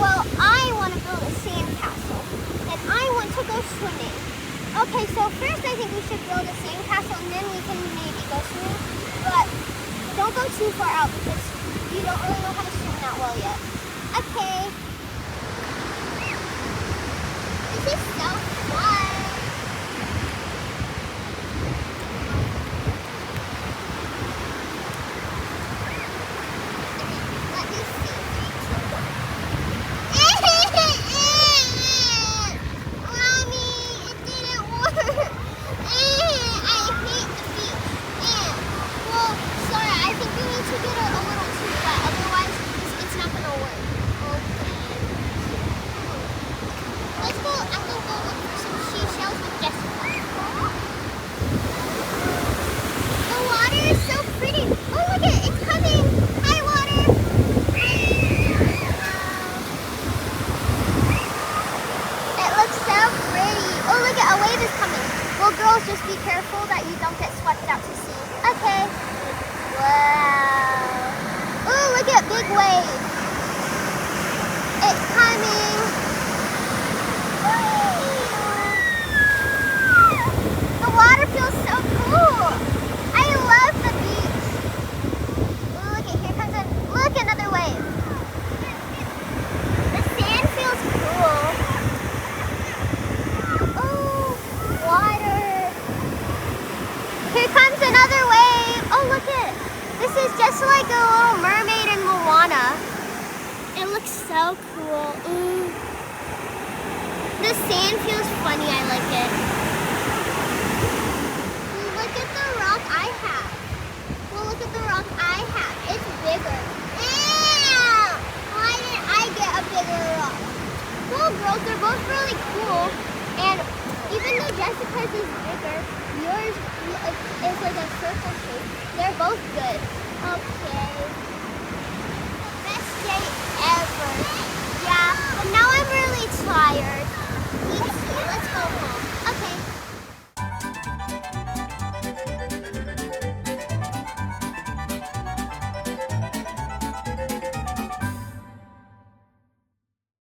Well, I want to build a sand castle, and I want to go swimming. Okay, so first I think we should build a sand castle, and then we can maybe go swimming. But don't go too far out because you don't really know how to swim that well yet. Okay. This is so fun. Let me see. Mommy, it didn't work. I hate the beach. Well, sorry, I think we need to get it a little too wet. Otherwise, it's not going to work. Okay. Let's go. I'm going to go look for some seashells with Jessica. The water is so pretty. Oh, look at it. It's coming. Hi, water. It looks so pretty. Oh, look at a wave is coming. Well, girls, just be careful that you don't get swept out to sea. Okay. Wow. Oh, look at big wave. It's coming. The water feels so cool. I love the beach. Ooh, look at here comes another wave. The sand feels cool. Oh, water. Here comes another wave. Oh, look at it. This is just like a little mermaid in Moana. It looks so cool. Ooh. The sand feels funny. I like it. Look at the rock I have. Well, look at the rock I have. It's bigger. Ew! Why didn't I get a bigger rock? Well, girls, they're both really cool. And even though Jessica's is bigger, yours is like a circle shape. They're both good. Okay.